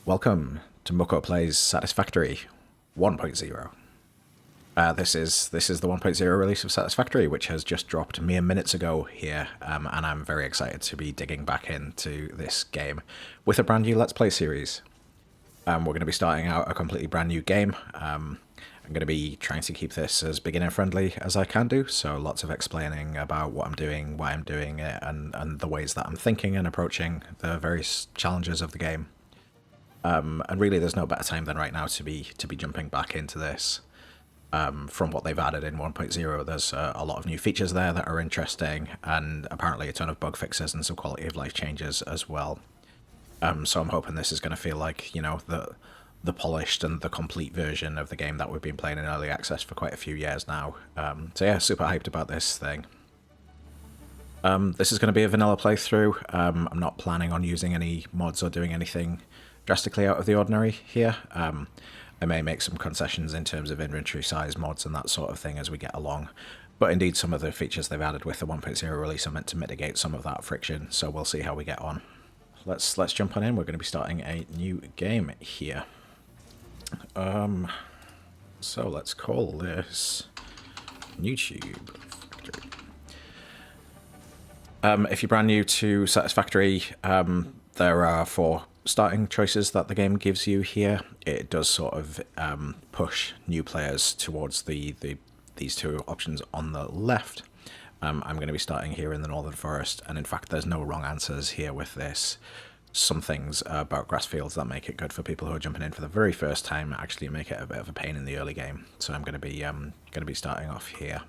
Welcome to Muko Plays Satisfactory 1.0. This is the 1.0 release of Satisfactory, which has just dropped mere minutes ago here, and I'm very excited to be digging back into this game with a brand new Let's Play series. We're going to be starting out a completely brand new game. I'm going to be trying to keep this as beginner friendly as I can do, so lots of explaining about what I'm doing, why I'm doing it, and the ways that I'm thinking and approaching the various challenges of the game. And really, there's no better time than right now to be jumping back into this. From what they've added in 1.0, there's a lot of new features there that are interesting, and apparently a ton of bug fixes and some quality of life changes as well. So I'm hoping this is going to feel like, you know, the polished and the complete version of the game that we've been playing in early access for quite a few years now. So yeah, super hyped about this thing. This is going to be a vanilla playthrough. I'm not planning on using any mods or doing anything drastically out of the ordinary here. I may make some concessions in terms of inventory size mods and that sort of thing as we get along. But indeed, some of the features they've added with the 1.0 release are meant to mitigate some of that friction, so we'll see how we get on. Let's jump on in. We're going to be starting a new game here. So let's call this YouTube. If you're brand new to Satisfactory, there are 4 starting choices that the game gives you here. It does sort of push new players towards these 2 options on the left. I'm going to be starting here in the Northern Forest, and in fact there's no wrong answers here with this. Some things about grass fields that make it good for people who are jumping in for the very first time actually make it a bit of a pain in the early game, so I'm going to be starting off here.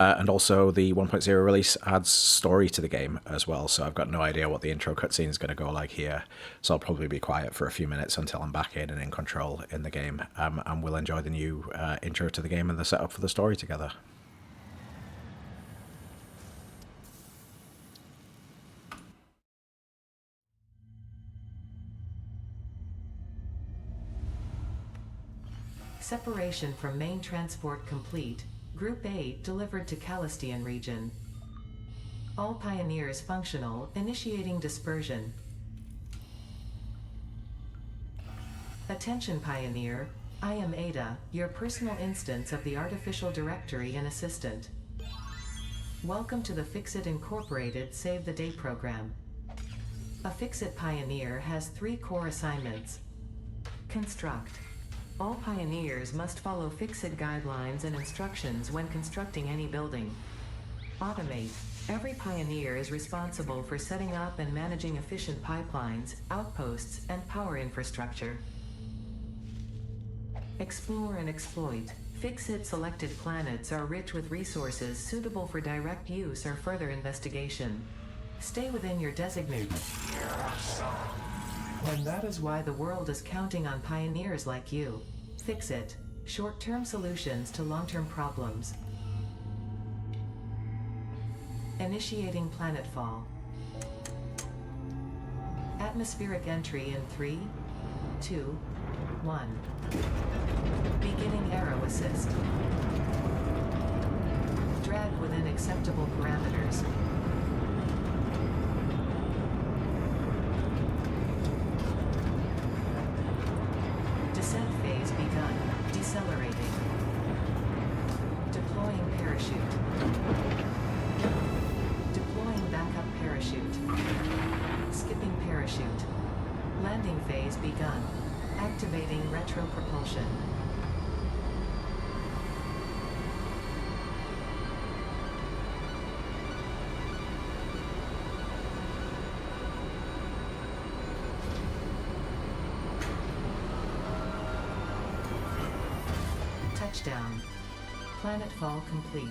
And also, the 1.0 release adds story to the game as well, so I've got no idea what the intro cutscene is going to go like here, so I'll probably be quiet for a few minutes until I'm back in and in control in the game, and we'll enjoy the new intro to the game and the setup for the story together. Separation from main transport complete. Group 8 delivered to Calistian region. All pioneers functional, initiating dispersion. Attention Pioneer, I am Ada, your personal instance of the Artificial Directory and Assistant. Welcome to the Fixit Incorporated Save the Day program. A Fixit Pioneer has 3 core assignments. Construct. All pioneers must follow Fixit guidelines and instructions when constructing any building. Automate. Every pioneer is responsible for setting up and managing efficient pipelines, outposts, and power infrastructure. Explore and exploit. Fixit selected planets are rich with resources suitable for direct use or further investigation. Stay within your designated. And that is why the world is counting on pioneers like you. Fixit. Short-term solutions to long-term problems. Initiating planetfall. Atmospheric entry in 3, 2, 1. Beginning aero assist. Drag within acceptable parameters. Descent phase begun. Decelerating. Deploying parachute. Deploying backup parachute. Skipping parachute. Landing phase begun. Activating retro propulsion. Touchdown. Planetfall complete.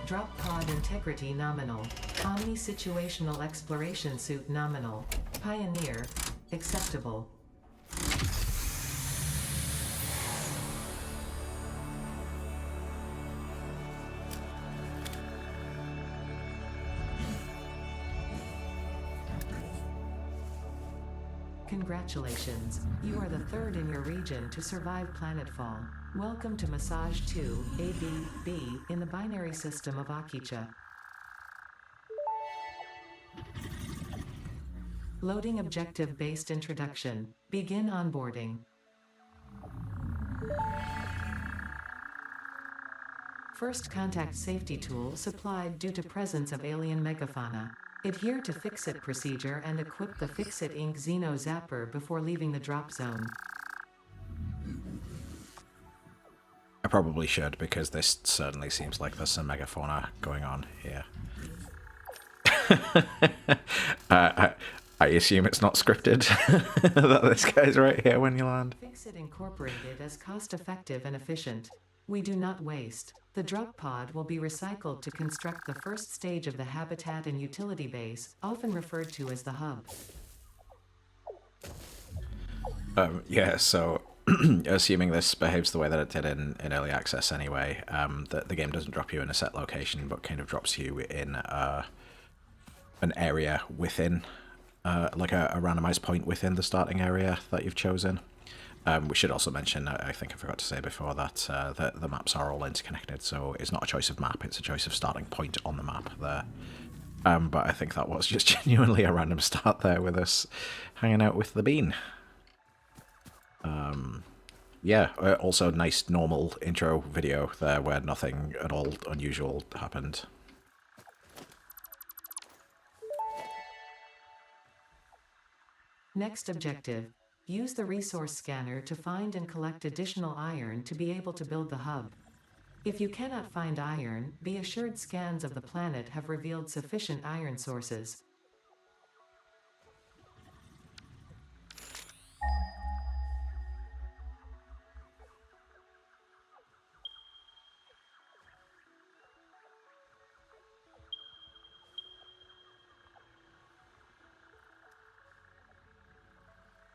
Drop pod integrity nominal. Omni-situational exploration suit nominal. Pioneer. Acceptable. Congratulations, you are the 3rd in your region to survive planetfall. Welcome to Massage 2, AB-B, in the binary system of Akicha. Loading objective-based introduction. Begin onboarding. First contact safety tool supplied due to presence of alien megafauna. Adhere to Fix-It procedure and equip the Fix-It Inc. Xeno Zapper before leaving the drop zone. I probably should, because this certainly seems like there's some megafauna going on here. I assume it's not scripted that this guy's right here when you land. Fix-It Incorporated is cost-effective and efficient. We do not waste. The drop pod will be recycled to construct the first stage of the habitat and utility base, often referred to as the hub. Yeah, so assuming this behaves the way that it did in early access anyway, that the game doesn't drop you in a set location, but kind of drops you in an area within, like a randomized point within the starting area that you've chosen. We should also mention, I think I forgot to say before, that the maps are all interconnected, so it's not a choice of map, it's a choice of starting point on the map there. But I think that was just genuinely a random start there with us hanging out with the bean. Yeah, also nice normal intro video there where nothing at all unusual happened. Next objective. Use the resource scanner to find and collect additional iron to be able to build the hub. If you cannot find iron, be assured scans of the planet have revealed sufficient iron sources.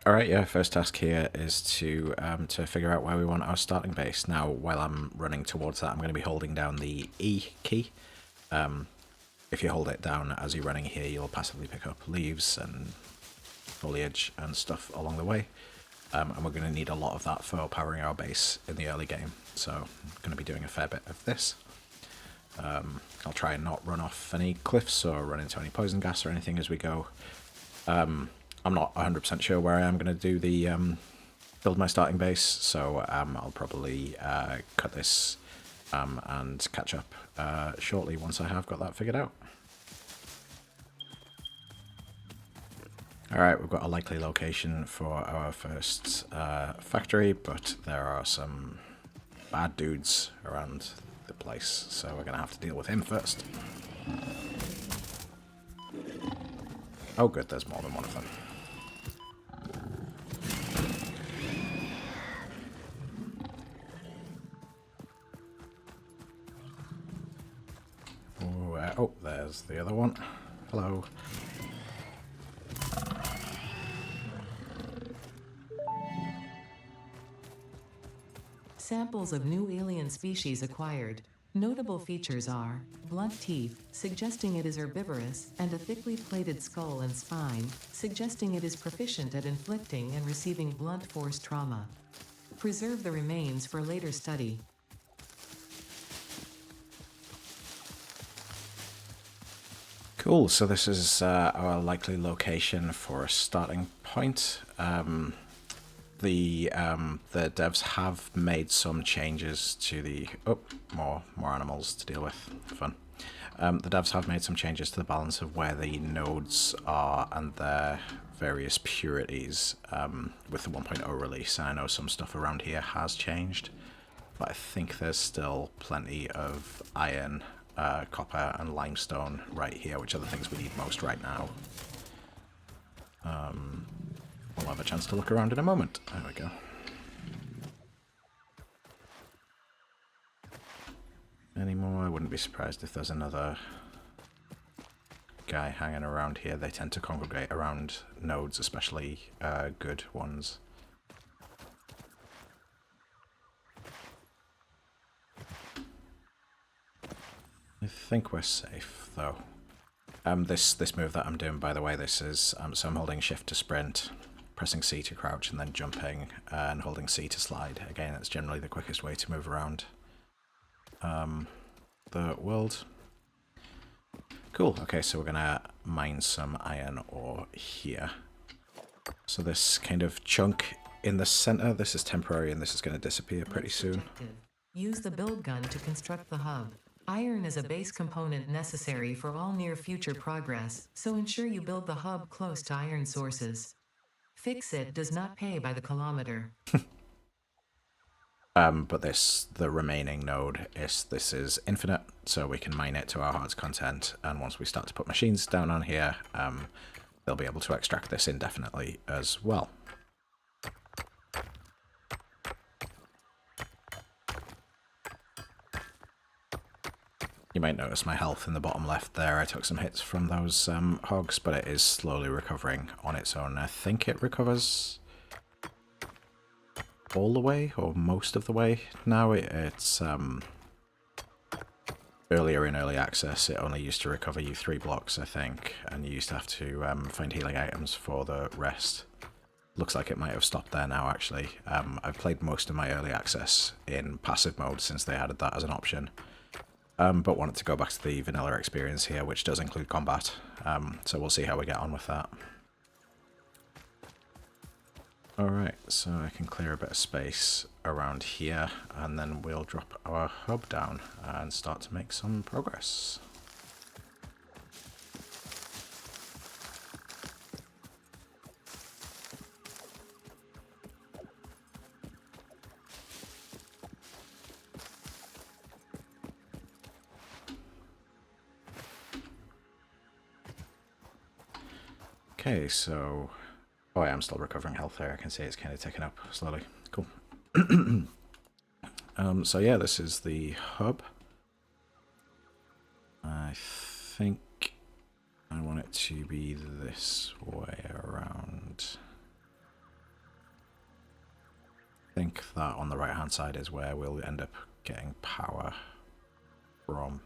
Alright, yeah, first task here is to figure out where we want our starting base. Now, while I'm running towards that, I'm going to be holding down the E key. If you hold it down as you're running here, you'll passively pick up leaves and foliage and stuff along the way. And we're going to need a lot of that for powering our base in the early game. So I'm going to be doing a fair bit of this. I'll try and not run off any cliffs or run into any poison gas or anything as we go. I'm not 100% sure where I am going to do the build my starting base, so I'll probably cut this and catch up shortly once I have got that figured out. Alright, we've got a likely location for our first factory, but there are some bad dudes around the place, so we're going to have to deal with him first. Oh good, there's more than one of them. Oh, there's the other one. Hello. Samples of new alien species acquired. Notable features are blunt teeth, suggesting it is herbivorous, and a thickly plated skull and spine, suggesting it is proficient at inflicting and receiving blunt force trauma. Preserve the remains for later study. Cool, so this is our likely location for a starting point. The devs have made some changes to the... Oh, more animals to deal with. Fun. The devs have made some changes to the balance of where the nodes are and their various purities with the 1.0 release. And I know some stuff around here has changed, but I think there's still plenty of iron, copper and limestone right here, which are the things we need most right now. We'll have a chance to look around in a moment. There we go. Any more? I wouldn't be surprised if there's another guy hanging around here. They tend to congregate around nodes, especially good ones. I think we're safe, though. This move that I'm doing, by the way, this is... so I'm holding shift to sprint, pressing C to crouch, and then jumping, and holding C to slide. Again, that's generally the quickest way to move around the world. Cool. Okay, so we're gonna mine some iron ore here. So this kind of chunk in the center, this is temporary and this is going to disappear pretty soon. Use the build gun to construct the hub. Iron is a base component necessary for all near future progress, so ensure you build the hub close to iron sources. Fix-It does not pay by the kilometer. But the remaining node, this is infinite, so we can mine it to our heart's content, and once we start to put machines down on here, they'll be able to extract this indefinitely as well. You might notice my health in the bottom left there. I took some hits from those hogs, but it is slowly recovering on its own. I think it recovers all the way, or most of the way now. It's earlier in early access, it only used to recover you 3 blocks, I think, and you used to have to find healing items for the rest. Looks like it might have stopped there now, actually. I've played most of my early access in passive mode since they added that as an option. But wanted to go back to the vanilla experience here, which does include combat. So we'll see how we get on with that. Alright, so I can clear a bit of space around here, and then we'll drop our hub down and start to make some progress. Okay, so... oh, I am still recovering health there. I can see it's kind of ticking up slowly. Cool. So yeah, this is the hub. I think I want it to be this way around. I think that on the right hand side is where we'll end up getting power from.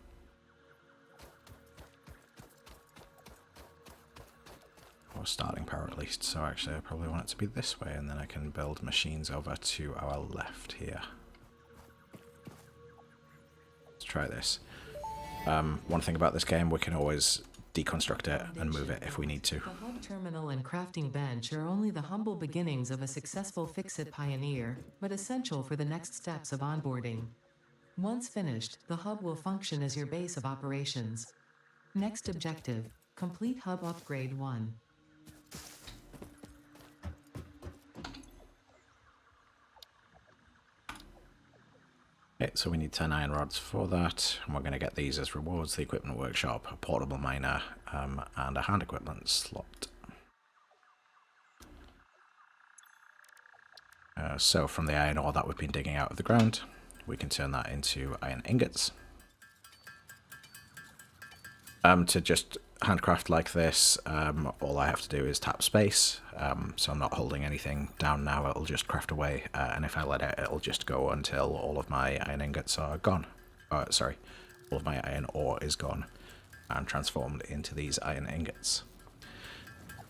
Or starting power at least, so actually I probably want it to be this way, and then I can build machines over to our left here. Let's try this. One thing about this game, we can always deconstruct it and move it if we need to. The hub terminal and crafting bench are only the humble beginnings of a successful Fix-It pioneer, but essential for the next steps of onboarding. Once finished, the hub will function as your base of operations. Next objective, complete hub upgrade 1. Okay, so we need 10 iron rods for that, and we're going to get these as rewards: the equipment workshop, a portable miner, and a hand equipment slot. So from the iron ore that we've been digging out of the ground, we can turn that into iron ingots. To just handcraft like this, all I have to do is tap space, so I'm not holding anything down now. It'll just craft away, and if I let it, it'll just go until all of my iron ingots are gone. Sorry, all of my iron ore is gone and transformed into these iron ingots.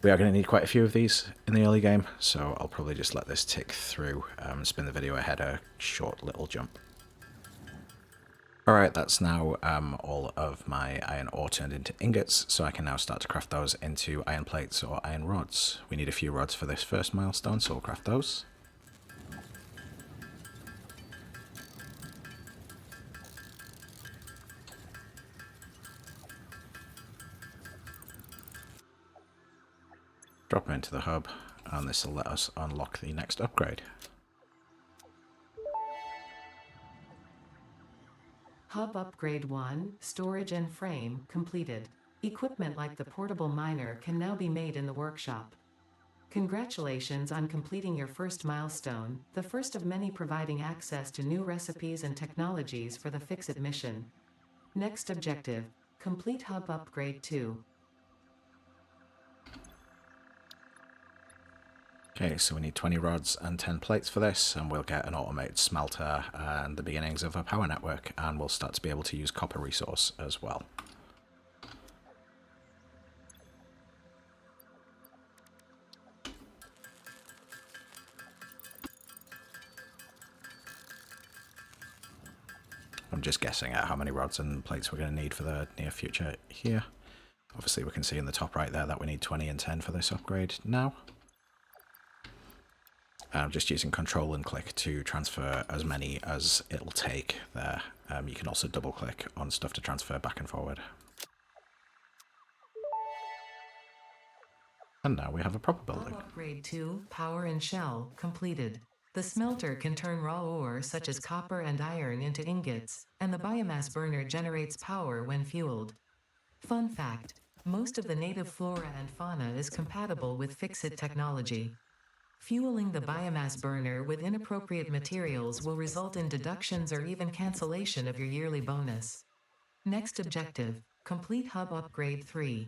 We are going to need quite a few of these in the early game, so I'll probably just let this tick through, spin the video ahead a short little jump. Alright, that's now all of my iron ore turned into ingots, so I can now start to craft those into iron plates or iron rods. We need a few rods for this first milestone, so we'll craft those. Drop them into the hub, and this will let us unlock the next upgrade. Hub Upgrade 1, Storage and Frame, completed. Equipment like the portable miner can now be made in the workshop. Congratulations on completing your first milestone, the first of many providing access to new recipes and technologies for the Fix-It mission. Next objective, complete Hub Upgrade 2. Okay, so we need 20 rods and 10 plates for this, and we'll get an automated smelter and the beginnings of a power network, and we'll start to be able to use copper resource as well. I'm just guessing at how many rods and plates we're going to need for the near future here. Obviously we can see in the top right there that we need 20 and 10 for this upgrade now. I'm just using control and click to transfer as many as it'll take there. You can also double click on stuff to transfer back and forward. And now we have a proper building. Upgrade 2, Power and Shell, completed. The smelter can turn raw ore such as copper and iron into ingots, and the biomass burner generates power when fueled. Fun fact, most of the native flora and fauna is compatible with Fixit technology. Fueling the biomass burner with inappropriate materials will result in deductions or even cancellation of your yearly bonus. Next objective, complete Hub Upgrade 3.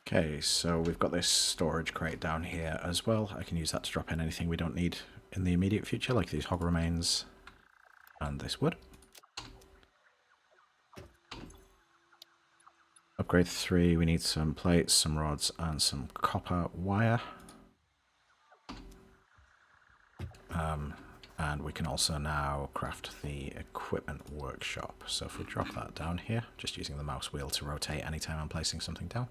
Okay, so we've got this storage crate down here as well. I can use that to drop in anything we don't need in the immediate future, like these hog remains and this wood. Upgrade 3, we need some plates, some rods, and some copper wire. And we can also now craft the equipment workshop. So if we drop that down here, just using the mouse wheel to rotate anytime I'm placing something down.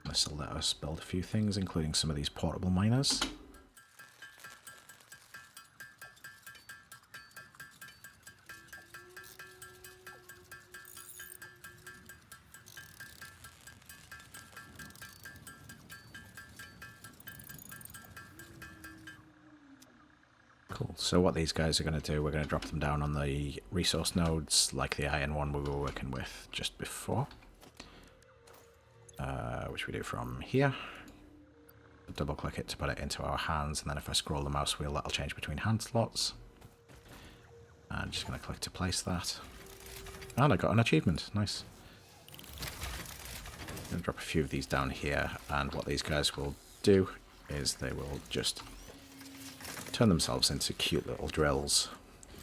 This will let us build a few things, including some of these portable miners. Cool. So what these guys are going to do, we're going to drop them down on the resource nodes, like the iron one we were working with just before. Which we do from here. Double click it to put it into our hands, and then if I scroll the mouse wheel, that'll change between hand slots. I'm just going to click to place that. And I got an achievement. Nice. I'm going to drop a few of these down here, and what these guys will do is they will just turn themselves into cute little drills,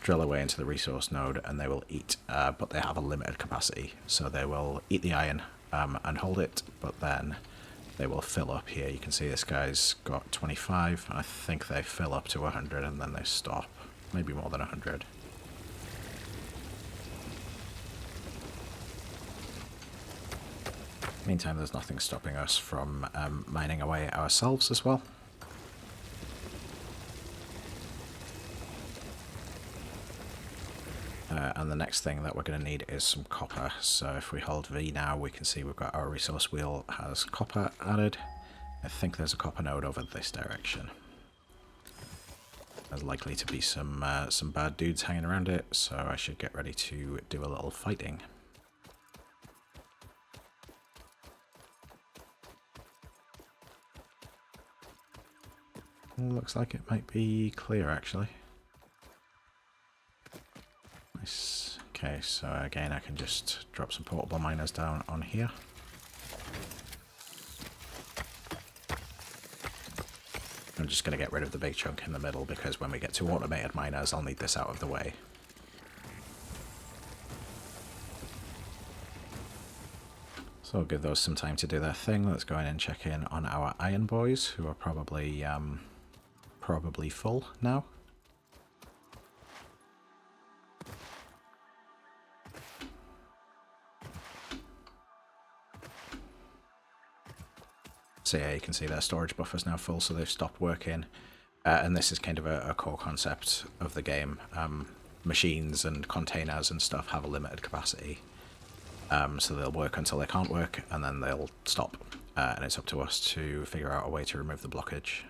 drill away into the resource node, and they will eat, but they have a limited capacity, so they will eat the iron and hold it, but then they will fill up here. You can see this guy's got 25, and I think they fill up to 100 and then they stop, maybe more than 100. Meantime, there's nothing stopping us from mining away ourselves as well. And the next thing that we're going to need is some copper. So if we hold V now, we can see we've got our resource wheel has copper added. I think there's a copper node over this direction. There's likely to be some bad dudes hanging around it, so I should get ready to do a little fighting. Looks like it might be clear, actually. Nice. Okay, so again, I can just drop some portable miners down on here. I'm just going to get rid of the big chunk in the middle, because when we get to automated miners, I'll need this out of the way. So I'll give those some time to do their thing. Let's go in and check in on our iron boys, who are probably full now. So yeah, you can see their storage buffer's now full, so they've stopped working. And this is kind of a core concept of the game. Machines and containers and stuff have a limited capacity. So they'll work until they can't work, and then they'll stop. And it's up to us to figure out a way to remove the blockage.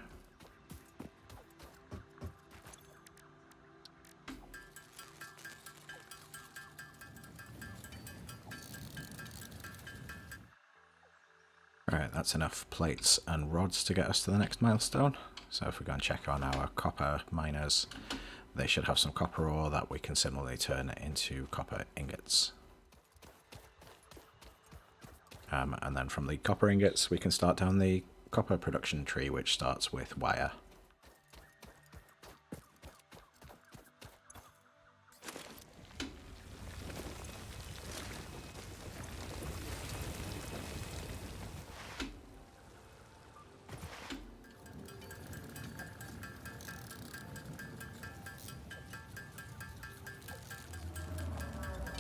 Alright, that's enough plates and rods to get us to the next milestone. So if we go and check on our copper miners, they should have some copper ore that we can similarly turn into copper ingots. And then from the copper ingots, we can start down the copper production tree, which starts with wire.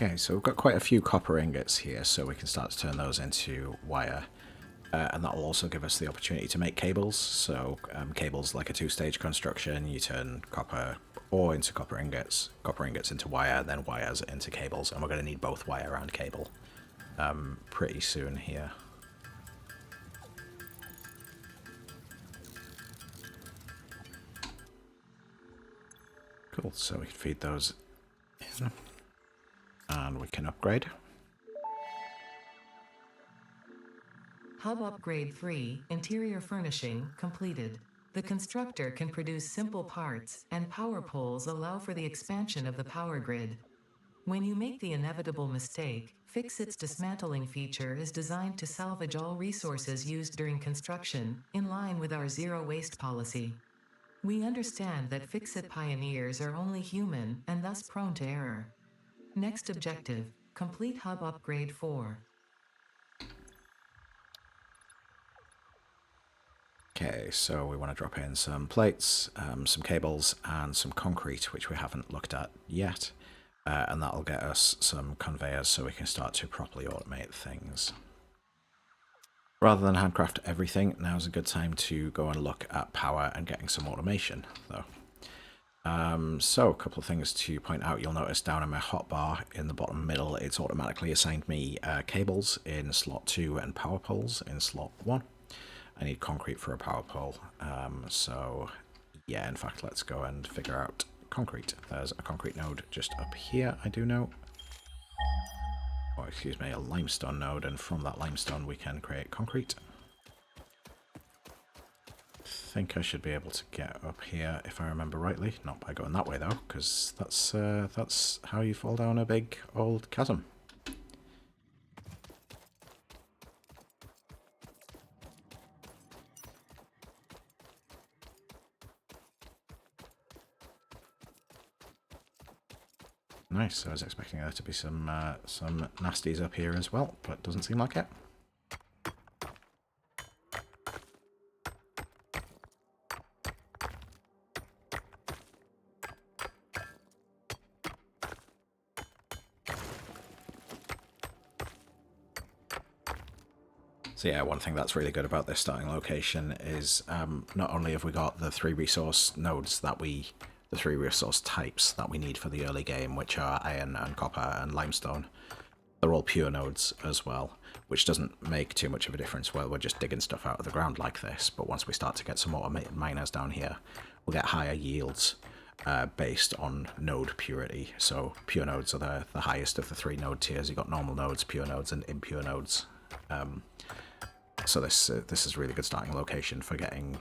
Okay, so we've got quite a few copper ingots here, so we can start to turn those into wire. And that will also give us the opportunity to make cables. So cables like a two-stage construction, you turn copper ore into copper ingots into wire, then wires into cables. And we're going to need both wire and cable pretty soon here. Cool, so we can feed those in. And we can upgrade. Hub Upgrade 3, Interior Furnishing, completed. The constructor can produce simple parts, and power poles allow for the expansion of the power grid. When you make the inevitable mistake, Fixit's dismantling feature is designed to salvage all resources used during construction, in line with our zero-waste policy. We understand that Fixit pioneers are only human, and thus prone to error. Next objective, complete Hub Upgrade 4. Okay, so we want to drop in some plates, some cables, and some concrete, which we haven't looked at yet. And that'll get us some conveyors so we can start to properly automate things. Rather than handcraft everything, now's a good time to go and look at power and getting some automation, though. So a couple of things to point out. You'll notice down in my hotbar in the bottom middle, it's automatically assigned me cables in slot 2 and power poles in slot 1. I need concrete for a power pole. So yeah, in fact, let's go and figure out concrete. There's a concrete node just up here, I do know. Oh, excuse me, a limestone node, and from that limestone we can create concrete. I think I should be able to get up here if I remember rightly. Not by going that way though, because that's how you fall down a big old chasm. Nice, I was expecting there to be some nasties up here as well, but doesn't seem like it. So yeah, one thing that's really good about this starting location is not only have we got the three resource nodes that the three resource types that we need for the early game, which are iron and copper and limestone. They're all pure nodes as well, which doesn't make too much of a difference while we're just digging stuff out of the ground like this. But once we start to get some automated miners down here, we'll get higher yields based on node purity. So pure nodes are the highest of the three node tiers. You've got normal nodes, pure nodes, and impure nodes. So this is a really good starting location for getting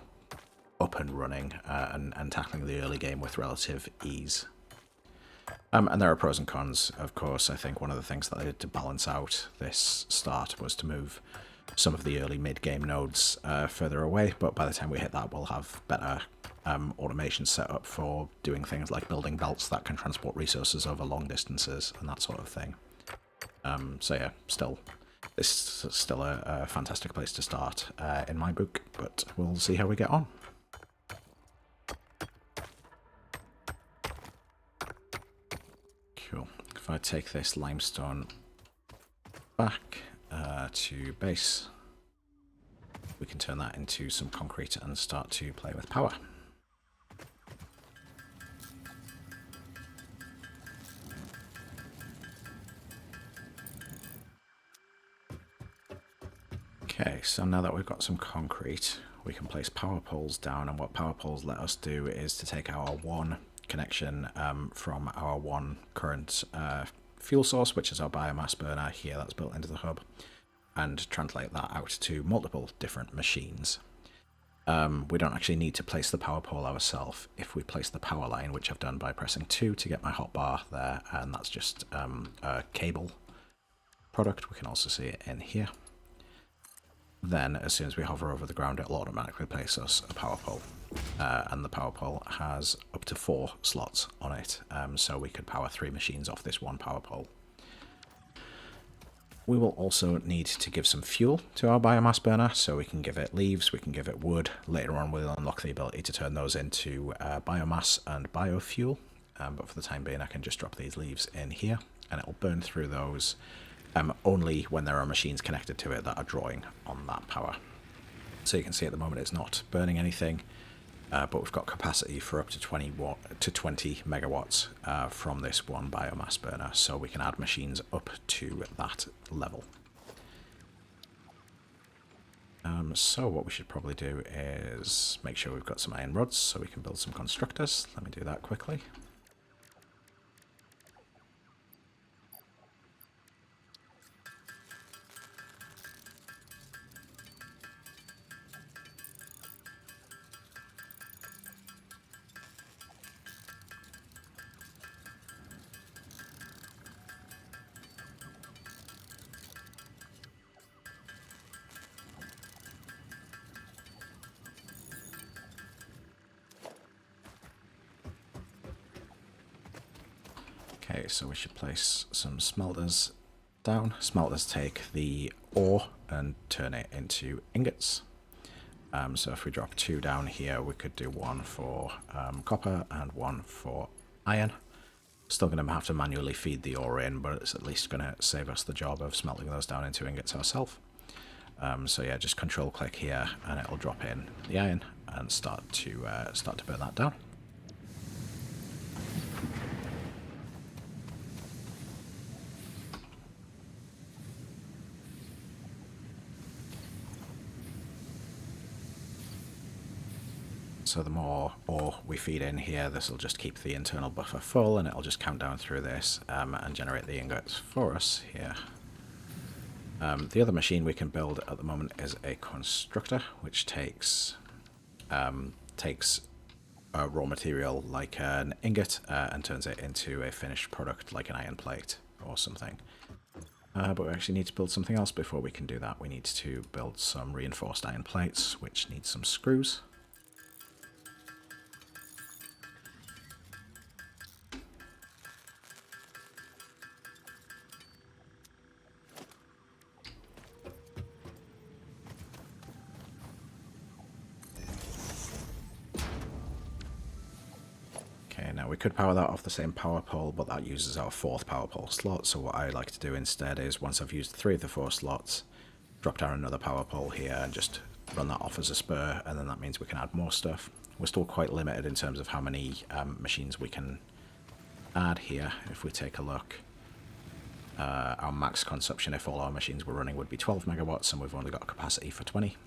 up and running and tackling the early game with relative ease. And there are pros and cons, of course. I think one of the things that I did to balance out this start was to move some of the early mid-game nodes further away, but by the time we hit that, we'll have better automation set up for doing things like building belts that can transport resources over long distances and that sort of thing. So yeah, this is still a fantastic place to start in my book, but we'll see how we get on. Cool. If I take this limestone back to base, we can turn that into some concrete and start to play with power. Okay, so now that we've got some concrete, we can place power poles down, and what power poles let us do is to take our one connection from our one current fuel source, which is our biomass burner here that's built into the hub, and translate that out to multiple different machines. We don't actually need to place the power pole ourselves. If we place the power line, which I've done by pressing 2 to get my hotbar there, and that's just a cable product, we can also see it in here. Then, as soon as we hover over the ground, it'll automatically place us a power pole. And the power pole has up to 4 slots on it, so we could power 3 machines off this one power pole. We will also need to give some fuel to our biomass burner, so we can give it leaves, we can give it wood. Later on we'll unlock the ability to turn those into biomass and biofuel, but for the time being I can just drop these leaves in here, and it'll burn through those only when there are machines connected to it that are drawing on that power. So you can see at the moment it's not burning anything, but we've got capacity for up to 20 megawatts from this one biomass burner, so we can add machines up to that level. So what we should probably do is make sure we've got some iron rods so we can build some constructors. Let me do that quickly. Okay, so we should place some smelters down. Smelters take the ore and turn it into ingots. So if we drop 2 down here, we could do 1 for copper and 1 for iron. Still going to have to manually feed the ore in, but it's at least going to save us the job of smelting those down into ingots ourselves. So yeah, just control click here and it'll drop in the iron and start to burn that down. So the more ore we feed in here, this will just keep the internal buffer full, and it'll just count down through this and generate the ingots for us here. The other machine we can build at the moment is a constructor, which takes raw material like an ingot and turns it into a finished product like an iron plate or something. But we actually need to build something else before we can do that. We need to build some reinforced iron plates, which need some screws. Now we could power that off the same power pole, but that uses our 4th power pole slot. So what I like to do instead is, once I've used 3 of the 4 slots, drop down another power pole here and just run that off as a spur, and then that means we can add more stuff. We're still quite limited in terms of how many machines we can add here. If we take a look, our max consumption if all our machines were running would be 12 megawatts, and we've only got capacity for 20.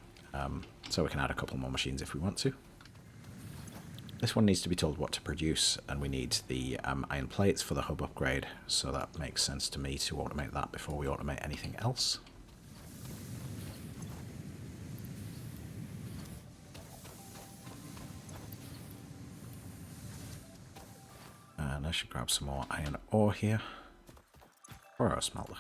So we can add a couple more machines if we want to. This one needs to be told what to produce, and we need the iron plates for the hub upgrade, so that makes sense to me to automate that before we automate anything else. And I should grab some more iron ore here for our smelter.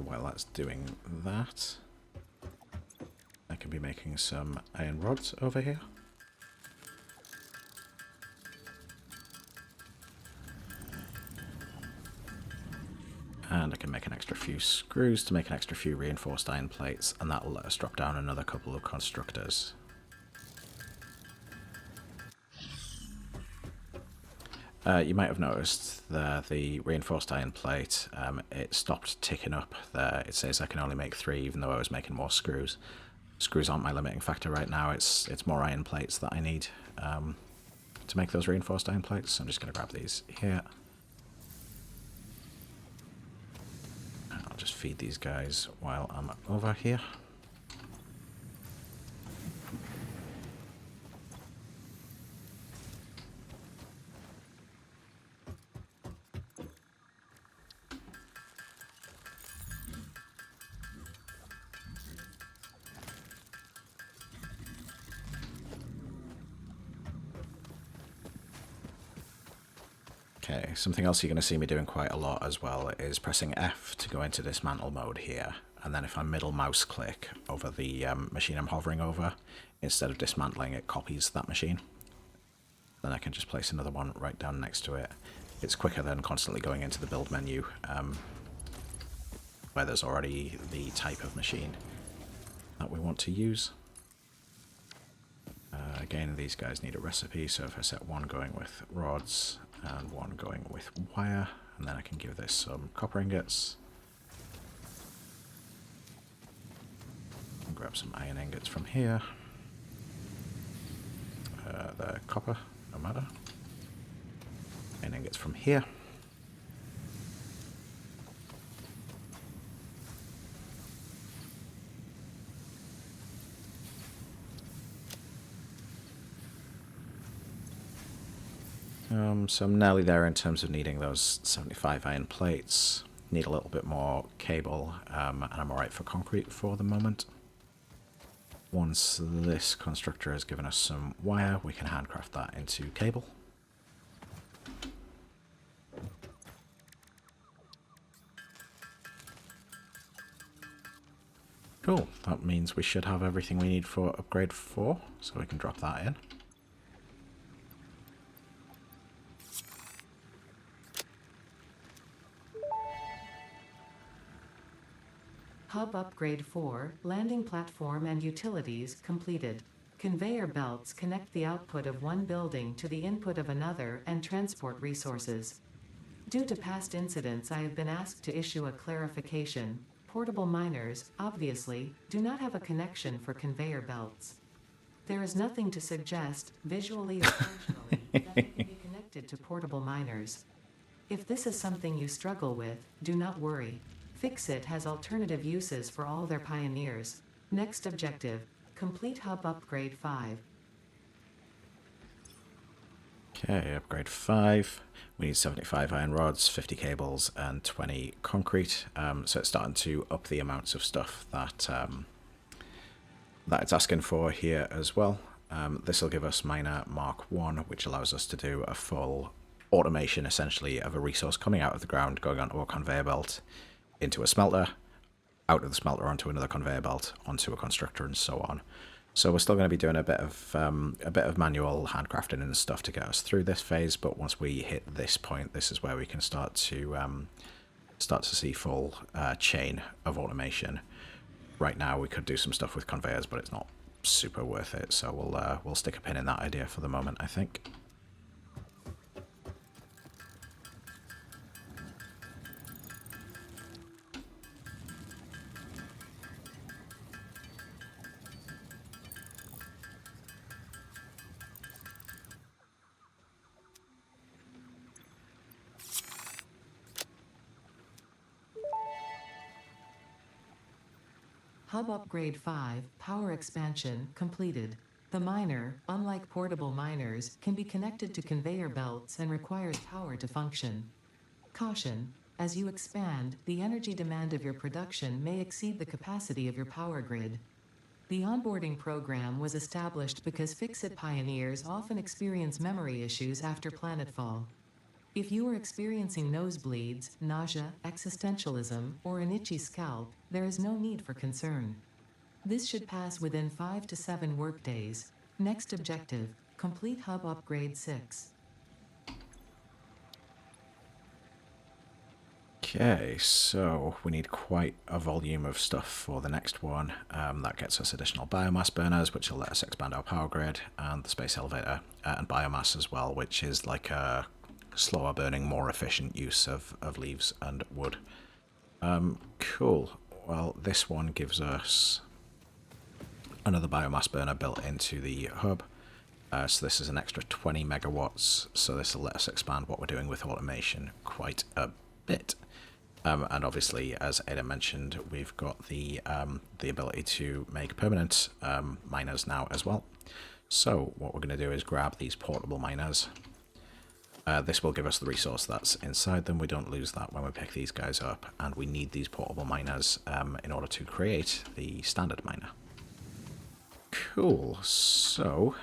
While that's doing that, I can be making some iron rods over here. And I can make an extra few screws to make an extra few reinforced iron plates, and that will let us drop down another couple of constructors. You might have noticed the reinforced iron plate, it stopped ticking up there. It says I can only make 3, even though I was making more screws. Screws aren't my limiting factor right now, it's more iron plates that I need to make those reinforced iron plates. So I'm just going to grab these here. And I'll just feed these guys while I'm over here. Okay, something else you're going to see me doing quite a lot as well is pressing F to go into dismantle mode here, and then if I middle mouse click over the machine I'm hovering over, instead of dismantling, it copies that machine. Then I can just place another one right down next to it. It's quicker than constantly going into the build menu, where there's already the type of machine that we want to use. Again, these guys need a recipe, so if I set one going with rods and one going with wire, and then I can give this some copper ingots. And grab some iron ingots from here. The copper, no matter. Iron ingots from here. So I'm nearly there in terms of needing those 75 iron plates. Need a little bit more cable, and I'm alright for concrete for the moment. Once this constructor has given us some wire, we can handcraft that into cable. Cool, that means we should have everything we need for upgrade 4, so we can drop that in. Hub Upgrade 4, Landing Platform and Utilities completed. Conveyor belts connect the output of one building to the input of another and transport resources. Due to past incidents, I have been asked to issue a clarification. Portable miners, obviously, do not have a connection for conveyor belts. There is nothing to suggest, visually or functionally, that they can be connected to portable miners. If this is something you struggle with, do not worry. Fixit has alternative uses for all their pioneers. Next objective, complete Hub Upgrade 5. Okay, upgrade 5. We need 75 iron rods, 50 cables, and 20 concrete. So it's starting to up the amounts of stuff that that it's asking for here as well. This will give us Miner Mark 1, which allows us to do a full automation, essentially, of a resource coming out of the ground, going onto a conveyor belt, into a smelter, out of the smelter onto another conveyor belt, onto a constructor, and so on. So we're still going to be doing a bit of manual handcrafting and stuff to get us through this phase. But once we hit this point, this is where we can start to see full chain of automation. Right now, we could do some stuff with conveyors, but it's not super worth it. So we'll stick a pin in that idea for the moment, I think. Hub Upgrade 5, Power Expansion, completed. The miner, unlike portable miners, can be connected to conveyor belts and requires power to function. Caution: as you expand, the energy demand of your production may exceed the capacity of your power grid. The onboarding program was established because Fixit pioneers often experience memory issues after planetfall. If you are experiencing nosebleeds, nausea, existentialism, or an itchy scalp, there is no need for concern. This should pass within 5 to 7 workdays. Next objective, complete Hub Upgrade 6. Okay, so we need quite a volume of stuff for the next one. That gets us additional biomass burners, which will let us expand our power grid, and the space elevator, and biomass as well, which is like a slower burning, more efficient use of leaves and wood. Cool. Well, this one gives us another biomass burner built into the hub. So this is an extra 20 megawatts, so this will let us expand what we're doing with automation quite a bit. And obviously, as Ada mentioned, we've got the ability to make permanent miners now as well. So what we're going to do is grab these portable miners. This will give us the resource that's inside them. We don't lose that when we pick these guys up, and we need these portable miners in order to create the standard miner. Cool. So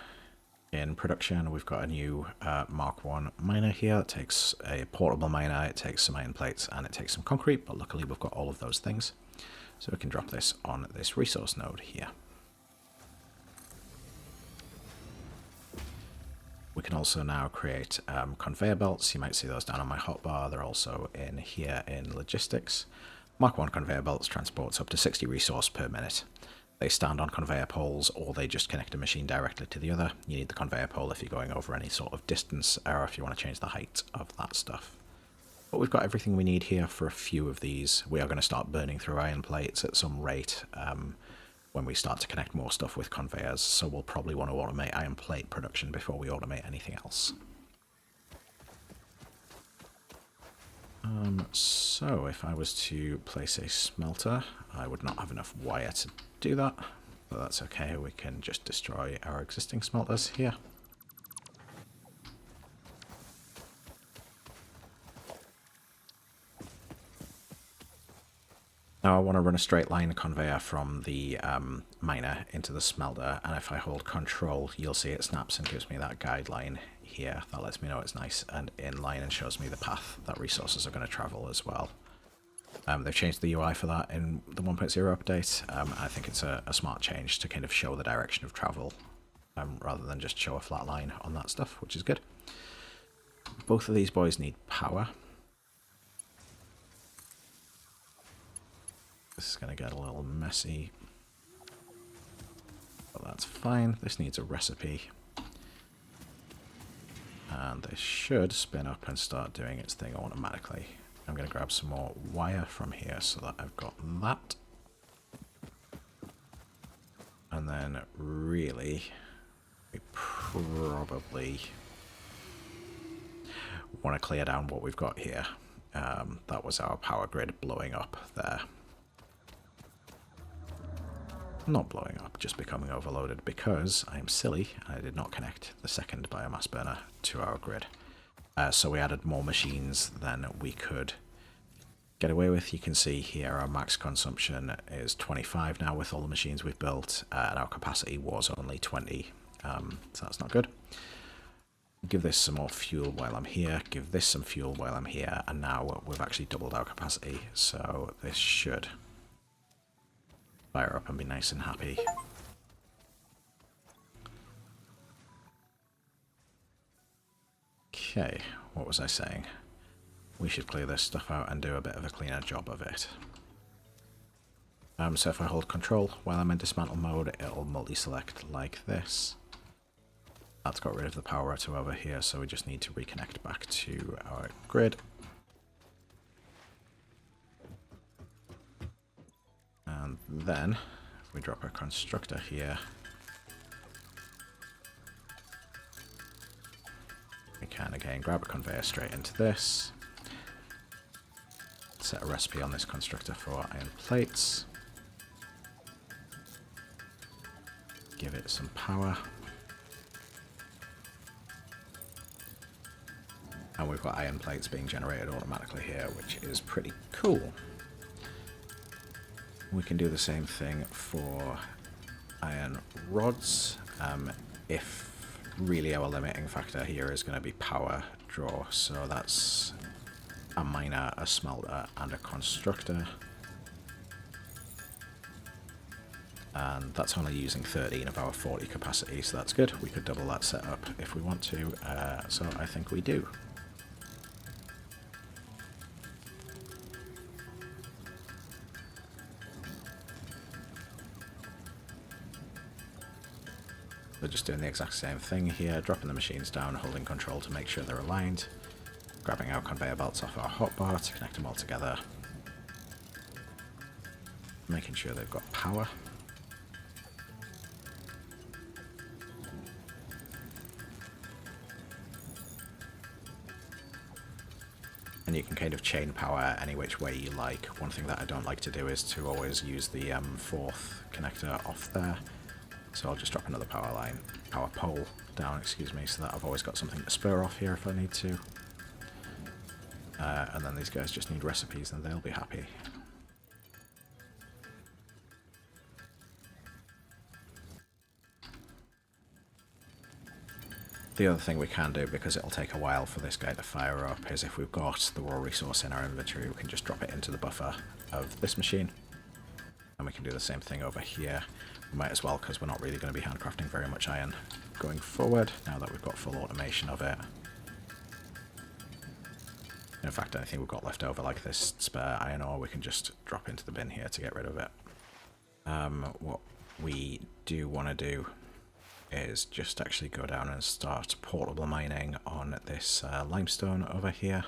in production, we've got a new Mark 1 miner here. It takes a portable miner, it takes some iron plates, and it takes some concrete, but luckily we've got all of those things. So we can drop this on this resource node here. We can also now create conveyor belts. You might see those down on my hotbar. They're also in here in logistics. Mark 1 conveyor belts transports up to 60 resource per minute. They stand on conveyor poles, or they just connect a machine directly to the other. You need the conveyor pole if you're going over any sort of distance, or if you want to change the height of that stuff. But we've got everything we need here for a few of these. We are going to start burning through iron plates at some rate when we start to connect more stuff with conveyors, so we'll probably want to automate iron plate production before we automate anything else. So if I was to place a smelter, I would not have enough wire to do that, but that's okay. We can just destroy our existing smelters here. Now I want to run a straight line conveyor from the miner into the smelter, and if I hold control, you'll see it snaps and gives me that guideline here. That lets me know it's nice and in line and shows me the path that resources are going to travel as well. They've changed the UI for that in the 1.0 update. I think it's a smart change to kind of show the direction of travel rather than just show a flat line on that stuff, which is good. Both of these boys need power. This is going to get a little messy, but that's fine. This needs a recipe. And this should spin up and start doing its thing automatically. I'm going to grab some more wire from here so that I've got that. And then really, we probably want to clear down what we've got here. That was our power grid blowing up there. Not blowing up, just becoming overloaded because I am silly and I did not connect the second biomass burner to our grid. So we added more machines than we could get away with. You can see here our max consumption is 25 now with all the machines we've built, and our capacity was only 20, so that's not good. Give this some more fuel while I'm here, give this some fuel while I'm here, and now we've actually doubled our capacity, so this should fire up and be nice and happy. Okay, what was I saying? We should clear this stuff out and do a bit of a cleaner job of it. So if I hold control while I'm in dismantle mode, it'll multi-select like this. That's got rid of the power to over here, so we just need to reconnect back to our grid. And then, if we drop our constructor here, we can again grab a conveyor straight into this. Set a recipe on this constructor for iron plates. Give it some power. And we've got iron plates being generated automatically here, which is pretty cool. We can do the same thing for iron rods, if really our limiting factor here is going to be power draw. So that's a miner, a smelter, and a constructor. And that's only using 13 of our 40 capacity, so that's good. We could double that setup if we want to, so I think we do. We're just doing the exact same thing here, dropping the machines down, holding control to make sure they're aligned, grabbing our conveyor belts off our hotbar to connect them all together, making sure they've got power. And you can kind of chain power any which way you like. One thing that I don't like to do is to always use the fourth connector off there. So I'll just drop another power pole down, excuse me, so that I've always got something to spur off here if I need to. And then these guys just need recipes and they'll be happy. The other thing we can do, because it'll take a while for this guy to fire up, is if we've got the raw resource in our inventory, we can just drop it into the buffer of this machine. And we can do the same thing over here. Might as well, because we're not really going to be handcrafting very much iron going forward, now that we've got full automation of it. In fact, anything we've got left over, like this spare iron ore, we can just drop into the bin here to get rid of it. What we do want to do is just actually go down and start portable mining on this limestone over here.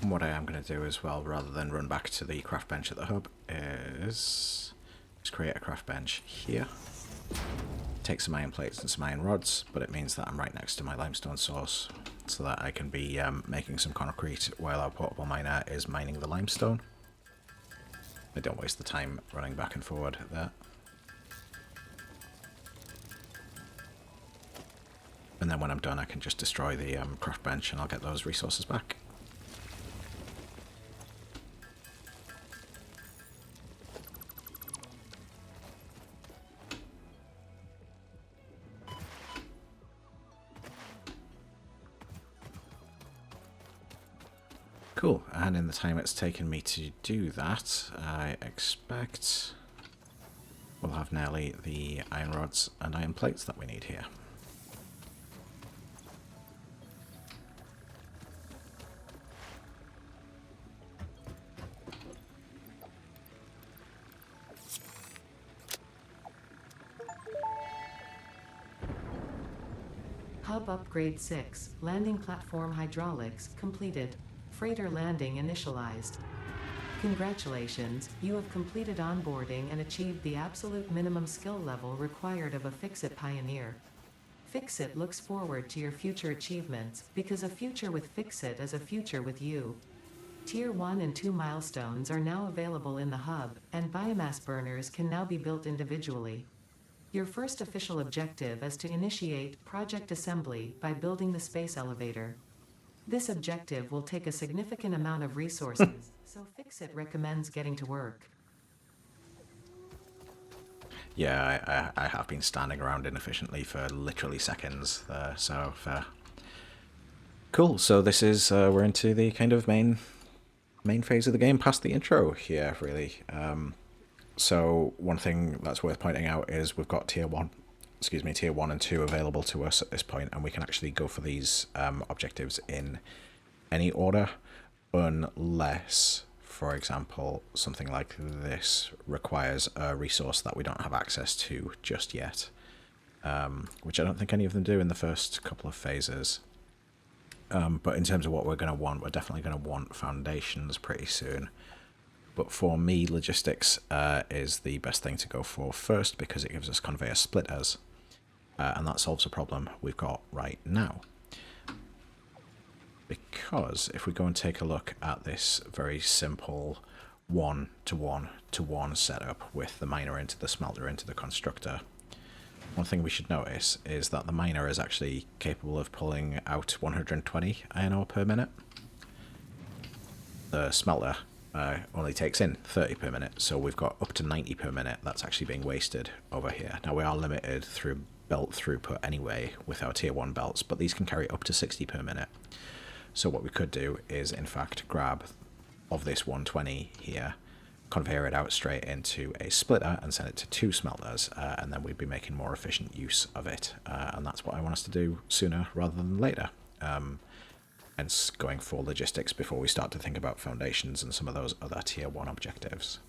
What I am going to do as well, rather than run back to the craft bench at the hub, is just create a craft bench here. Take some iron plates and some iron rods, but it means that I'm right next to my limestone source, so that I can be making some concrete while our portable miner is mining the limestone. I don't waste the time running back and forward there. And then when I'm done, I can just destroy the craft bench and I'll get those resources back. Cool, and in the time it's taken me to do that, I expect we'll have nearly the iron rods and iron plates that we need here. Hub Upgrade 6, Landing Platform Hydraulics, completed. Freighter landing initialized. Congratulations, you have completed onboarding and achieved the absolute minimum skill level required of a Fixit pioneer. Fixit looks forward to your future achievements, because a future with Fixit is a future with you. Tier 1 and 2 milestones are now available in the hub, and biomass burners can now be built individually. Your first official objective is to initiate project assembly by building the space elevator. This objective will take a significant amount of resources, so Fixit recommends getting to work. Yeah, I have been standing around inefficiently for literally seconds there, so fair. Cool, so this is, we're into the kind of main phase of the game, past the intro here, really. So one thing that's worth pointing out is we've got tier 1 and 2 available to us at this point, and we can actually go for these objectives in any order, unless, for example, something like this requires a resource that we don't have access to just yet, which I don't think any of them do in the first couple of phases. But in terms of what we're going to want, we're definitely going to want foundations pretty soon. But for me, logistics is the best thing to go for first, because it gives us conveyor splitters. And that solves a problem we've got right now. Because if we go and take a look at this very simple 1-to-1-to-1 setup with the miner into the smelter into the constructor, one thing we should notice is that the miner is actually capable of pulling out 120 iron ore per minute. The smelter only takes in 30 per minute, so we've got up to 90 per minute that's actually being wasted over here. Now we are limited through belt throughput anyway with our tier 1 belts, but these can carry up to 60 per minute. So what we could do is in fact grab of this 120 here, conveyor it out straight into a splitter and send it to 2 smelters, and then we'd be making more efficient use of it, and that's what I want us to do sooner rather than later. Hence going for logistics before we start to think about foundations and some of those other tier 1 objectives.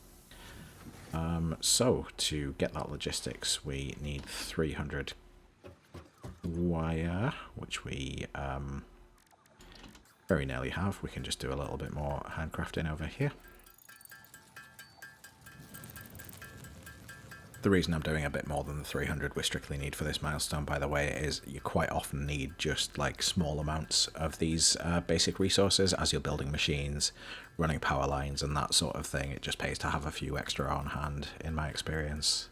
So to get that logistics, we need 300 wire, which we Very nearly have. We can just do a little bit more handcrafting over here. The reason I'm doing a bit more than the 300 we strictly need for this milestone, by the way, is you quite often need just like small amounts of these basic resources as you're building machines, running power lines and that sort of thing. It just pays to have a few extra on hand, in my experience.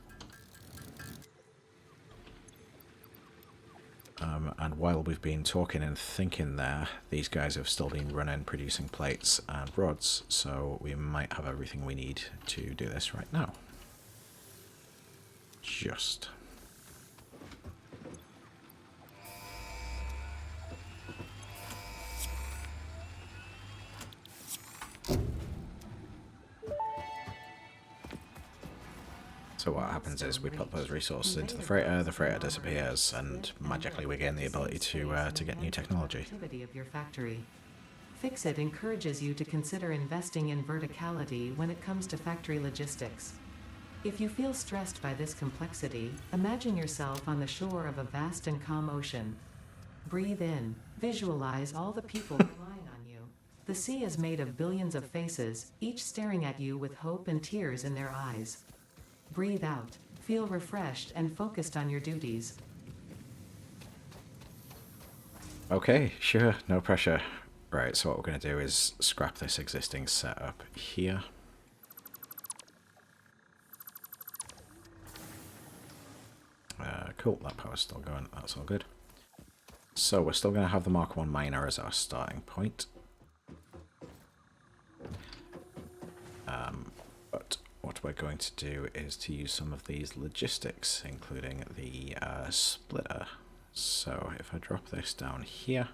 And while we've been talking and thinking there, these guys have still been running, producing plates and rods, so we might have everything we need to do this right now. Just. So what happens is we put those resources into the freighter disappears, and magically we gain the ability to get new technology. Of your factory. Fix-It encourages you to consider investing in verticality when it comes to factory logistics. If you feel stressed by this complexity, imagine yourself on the shore of a vast and calm ocean. Breathe in, visualize all the people relying on you. The sea is made of billions of faces, each staring at you with hope and tears in their eyes. Breathe out, feel refreshed and focused on your duties. Okay, sure, no pressure. Right, so what we're going to do is scrap this existing setup here. Cool, that power's still going, that's all good. So we're still going to have the Mark 1 miner as our starting point. But what we're going to do is to use some of these logistics, including the splitter. So if I drop this down here,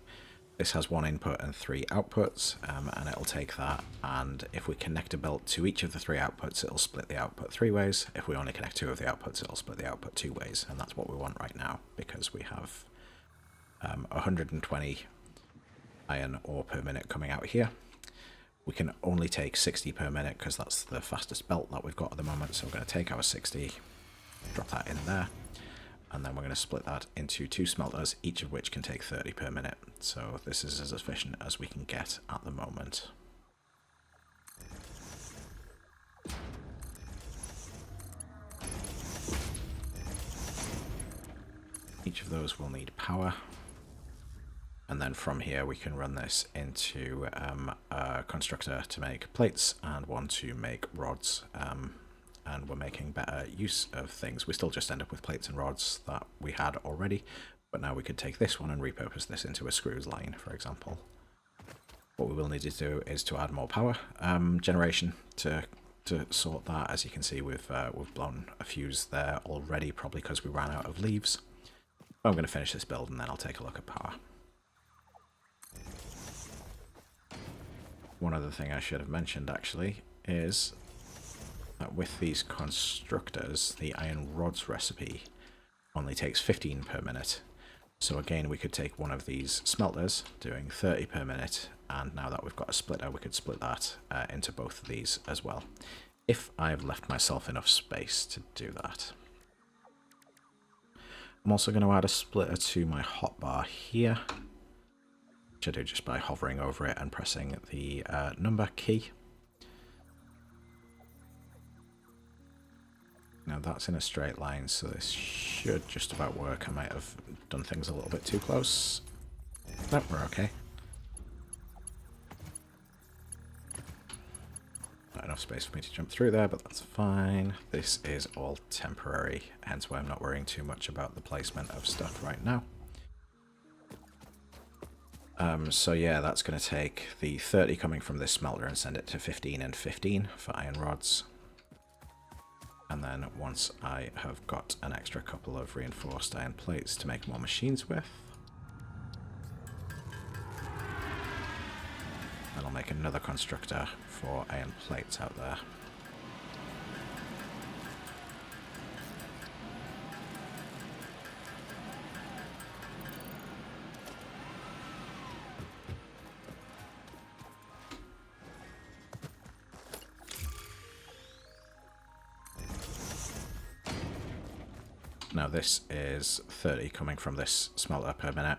this has 1 input and 3 outputs, and it'll take that, and if we connect a belt to each of the 3 outputs, it'll split the output 3 ways. If we only connect 2 of the outputs, it'll split the output 2 ways, and that's what we want right now, because we have 120 iron ore per minute coming out here. We can only take 60 per minute, because that's the fastest belt that we've got at the moment, so we're going to take our 60, drop that in there, and then we're going to split that into 2 smelters, each of which can take 30 per minute. So this is as efficient as we can get at the moment. Each of those will need power. And then from here we can run this into a constructor to make plates and one to make rods. And we're making better use of things. We still just end up with plates and rods that we had already, but now we could take this one and repurpose this into a screws line, for example. What we will need to do is to add more power generation to sort that. As you can see, we've blown a fuse there already, probably because we ran out of leaves. I'm going to finish this build and then I'll take a look at power. One other thing I should have mentioned actually is that with these constructors, the iron rods recipe only takes 15 per minute. So again, we could take one of these smelters, doing 30 per minute, and now that we've got a splitter, we could split that into both of these as well, if I've left myself enough space to do that. I'm also going to add a splitter to my hotbar here, which I do just by hovering over it and pressing the number key. Now that's in a straight line, so this should just about work. I might have done things a little bit too close. Nope, we're okay. Not enough space for me to jump through there, but that's fine. This is all temporary, hence why I'm not worrying too much about the placement of stuff right now. So yeah, that's going to take the 30 coming from this smelter and send it to 15 and 15 for iron rods. And then once I have got an extra couple of reinforced iron plates to make more machines with, then I'll make another constructor for iron plates out there. Now this is 30 coming from this smelter per minute.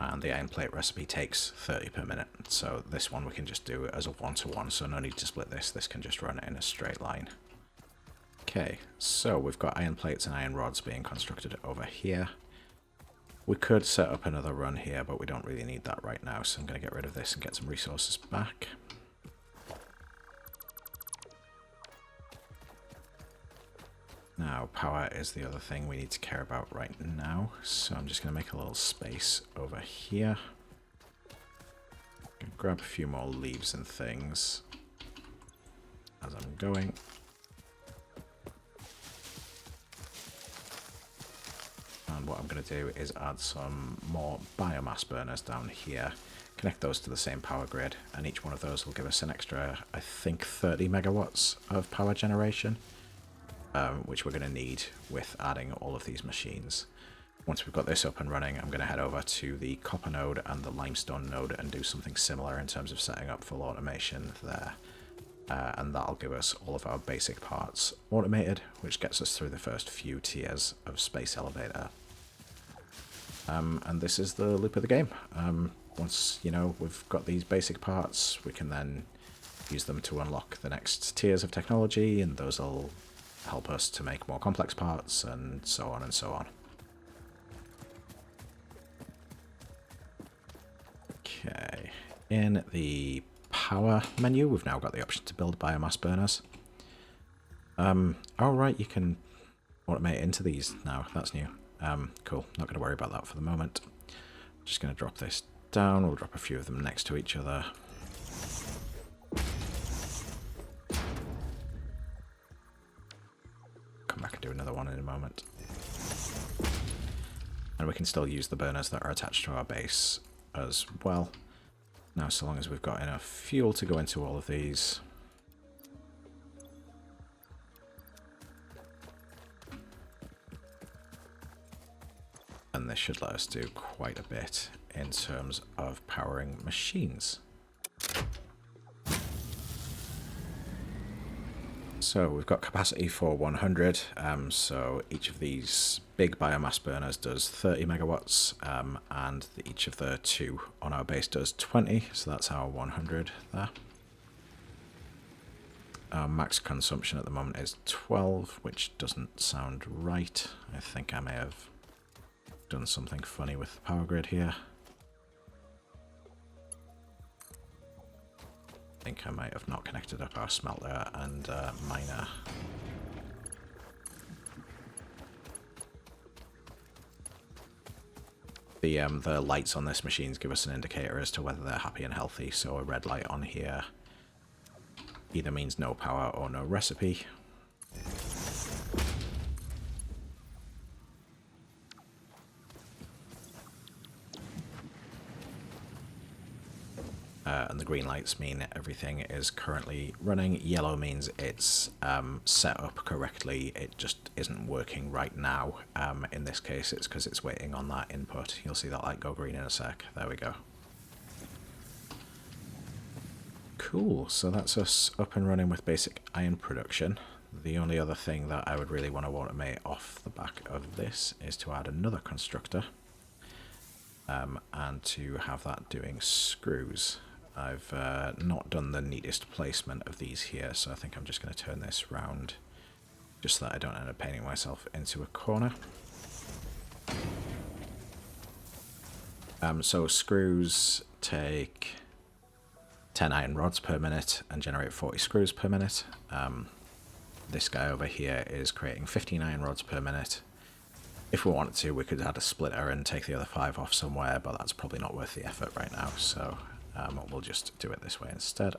And the iron plate recipe takes 30 per minute. So this one we can just do as a 1-to-1, so no need to split this. This can just run in a straight line. Okay, so we've got iron plates and iron rods being constructed over here. We could set up another run here, but we don't really need that right now, so I'm going to get rid of this and get some resources back. Now, power is the other thing we need to care about right now, so I'm just going to make a little space over here. Grab a few more leaves and things as I'm going. And what I'm going to do is add some more biomass burners down here, connect those to the same power grid, and each one of those will give us an extra, I think, 30 megawatts of power generation. Which we're going to need with adding all of these machines. Once we've got this up and running, I'm going to head over to the copper node and the limestone node and do something similar in terms of setting up full automation there. And that'll give us all of our basic parts automated, which gets us through the first few tiers of Space Elevator. And this is the loop of the game. Once, you know, we've got these basic parts, we can then use them to unlock the next tiers of technology, and those will help us to make more complex parts, and so on and so on. Okay, in the power menu, we've now got the option to build biomass burners. Alright, you can automate into these now, that's new. Cool, not going to worry about that for the moment. Just going to drop this down, we'll drop a few of them next to each other. Come back and do another one in a moment. And we can still use the burners that are attached to our base as well. Now, so long as we've got enough fuel to go into all of these. And this should let us do quite a bit in terms of powering machines. So we've got capacity for 100, so each of these big biomass burners does 30 megawatts, and each of the two on our base does 20, so that's our 100 there. Our max consumption at the moment is 12, which doesn't sound right. I think I may have done something funny with the power grid here. I think I might have not connected up our smelter and miner. The lights on this machine give us an indicator as to whether they're happy and healthy, so a red light on here either means no power or no recipe. And the green lights mean everything is currently running. Yellow means it's set up correctly. It just isn't working right now. In this case, it's because it's waiting on that input. You'll see that light go green in a sec. There we go. Cool, so that's us up and running with basic iron production. The only other thing that I would really want to automate off the back of this is to add another constructor. And to have that doing screws. I've not done the neatest placement of these here, so I think I'm just going to turn this round just so that I don't end up painting myself into a corner. So screws take 10 iron rods per minute and generate 40 screws per minute. This guy over here is creating 15 iron rods per minute. If we wanted to, we could add a splitter and take the other 5 off somewhere, but that's probably not worth the effort right now, so we'll just do it this way instead.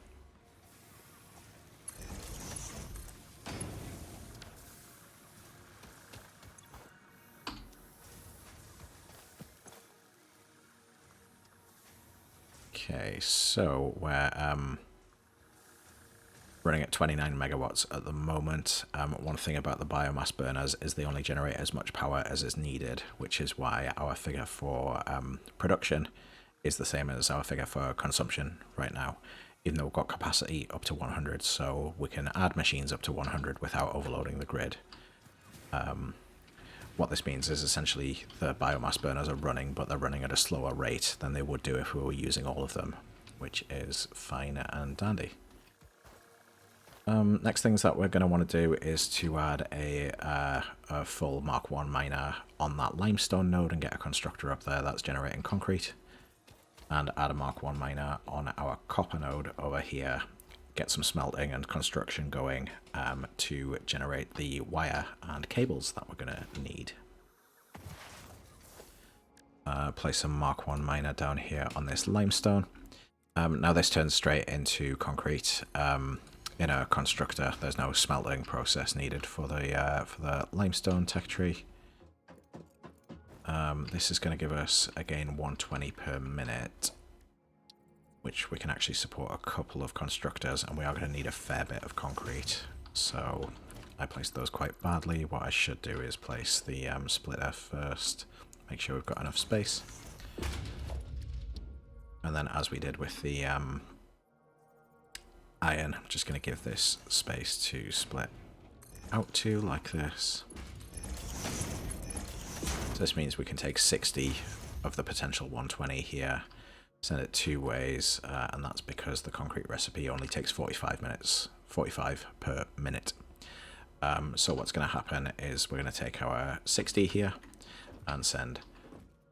Okay, so we're running at 29 megawatts at the moment. One thing about the biomass burners is they only generate as much power as is needed, which is why our figure for production is the same as our figure for consumption right now, even though we've got capacity up to 100, so we can add machines up to 100 without overloading the grid. What this means is essentially the biomass burners are running, but they're running at a slower rate than they would do if we were using all of them, which is fine and dandy. Next things that we're going to want to do is to add a full Mark 1 miner on that limestone node and get a constructor up there that's generating concrete. And add a Mark 1 miner on our copper node over here. Get some smelting and construction going to generate the wire and cables that we're going to need. Place some Mark 1 miner down here on this limestone. Now this turns straight into concrete. In a constructor, there's no smelting process needed for the limestone tech tree. This is going to give us, again, 120 per minute, which we can actually support a couple of constructors, and we are going to need a fair bit of concrete. So I placed those quite badly. What I should do is place the splitter first, make sure we've got enough space. And then, as we did with the iron, I'm just going to give this space to split out to like this. So this means we can take 60 of the potential 120 here, send it 2 ways, and that's because the concrete recipe only takes 45 per minute. So what's going to happen is we're going to take our 60 here and send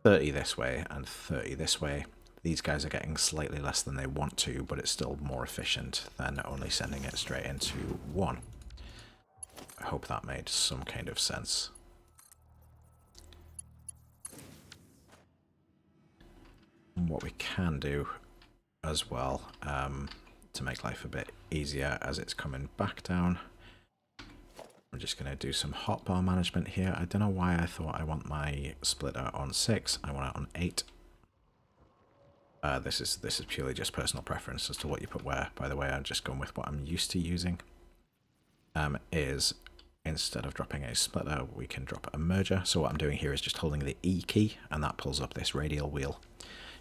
30 this way and 30 this way. These guys are getting slightly less than they want to, but it's still more efficient than only sending it straight into 1. I hope that made some kind of sense. And what we can do as well, to make life a bit easier as it's coming back down, I'm just going to do some hotbar management here. I don't know why I thought I want my splitter on 6. I want it on 8. This is purely just personal preference as to what you put where. By the way, I'm just going with what I'm used to using. Is instead of dropping a splitter, we can drop a merger. So what I'm doing here is just holding the E key, and that pulls up this radial wheel.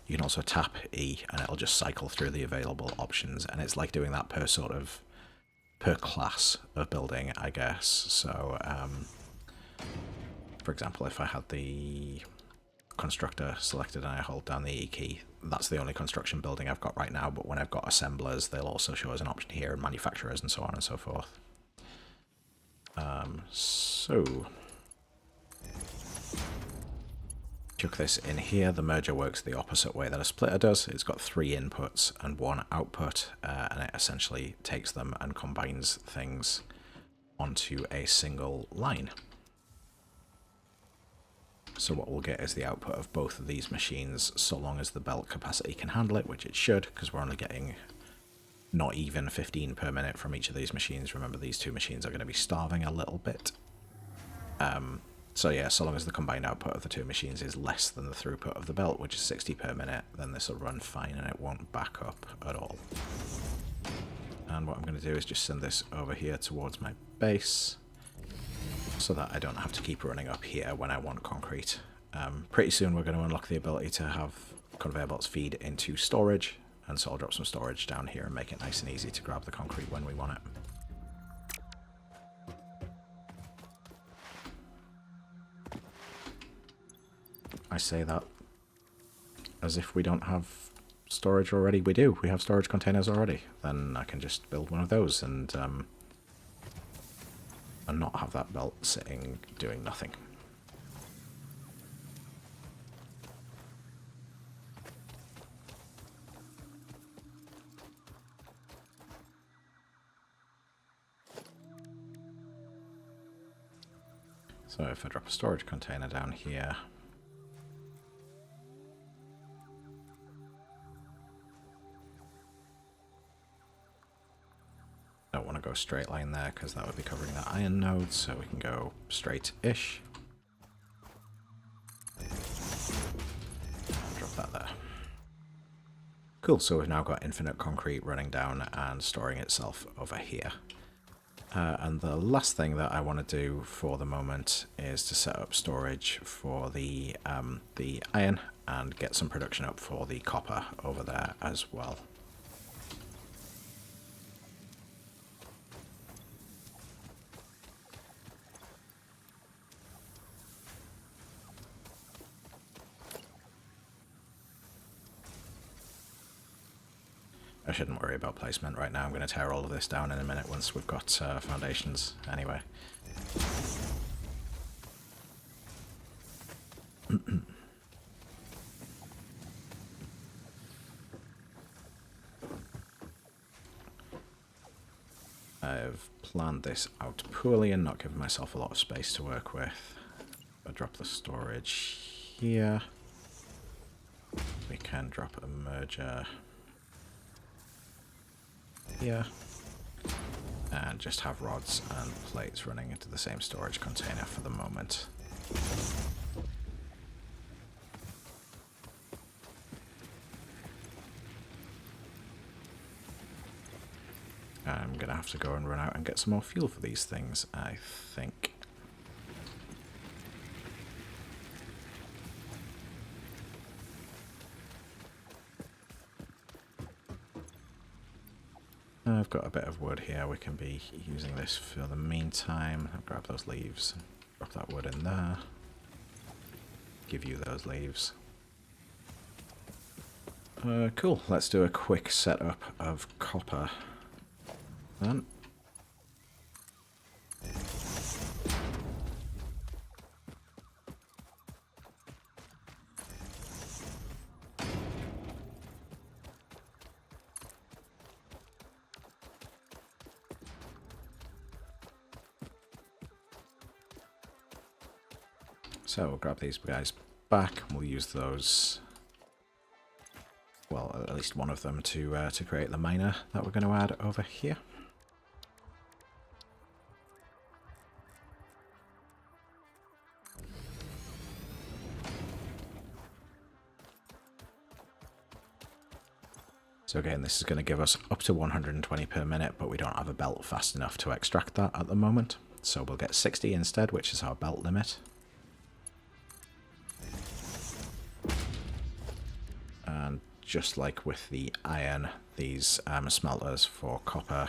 You can also tap E, and it'll just cycle through the available options. And it's like doing that per class of building, I guess. So, for example, if I had the constructor selected and I hold down the E key, that's the only construction building I've got right now, but when I've got assemblers, they'll also show as an option here, and manufacturers and so on and so forth. So chuck this in here. The merger works the opposite way that a splitter does. It's got 3 inputs and 1 output, and it essentially takes them and combines things onto a single line. So what we'll get is the output of both of these machines, so long as the belt capacity can handle it, which it should, because we're only getting not even 15 per minute from each of these machines. Remember, these 2 machines are going to be starving a little bit. So yeah, so long as the combined output of the 2 machines is less than the throughput of the belt, which is 60 per minute, then this will run fine and it won't back up at all. And what I'm going to do is just send this over here towards my base, so that I don't have to keep running up here when I want concrete. Pretty soon we're going to unlock the ability to have conveyor belts feed into storage, and so I'll drop some storage down here and make it nice and easy to grab the concrete when we want it. I say that as if we don't have storage already. We do. We have storage containers already. Then I can just build one of those and not have that belt sitting doing nothing. So if I drop a storage container down here, don't want to go straight line there because that would be covering the iron node, so we can go straight-ish. Drop that there. Cool, so we've now got infinite concrete running down and storing itself over here. And the last thing that I want to do for the moment is to set up storage for the iron and get some production up for the copper over there as well. I shouldn't worry about placement right now. I'm going to tear all of this down in a minute once we've got foundations anyway. I've planned this out poorly and not given myself a lot of space to work with. I'll drop the storage here. We can drop a merger here. And just have rods and plates running into the same storage container for the moment. I'm going to have to go and run out and get some more fuel for these things, I think. I've got a bit of wood here. We can be using this for the meantime. I'll grab those leaves, drop that wood in there. Give you those leaves. Cool. Let's do a quick setup of copper then. So we'll grab these guys back and we'll use those, well, at least one of them to create the miner that we're going to add over here. So again, this is going to give us up to 120 per minute, but we don't have a belt fast enough to extract that at the moment. So we'll get 60 instead, which is our belt limit. And just like with the iron, these smelters for copper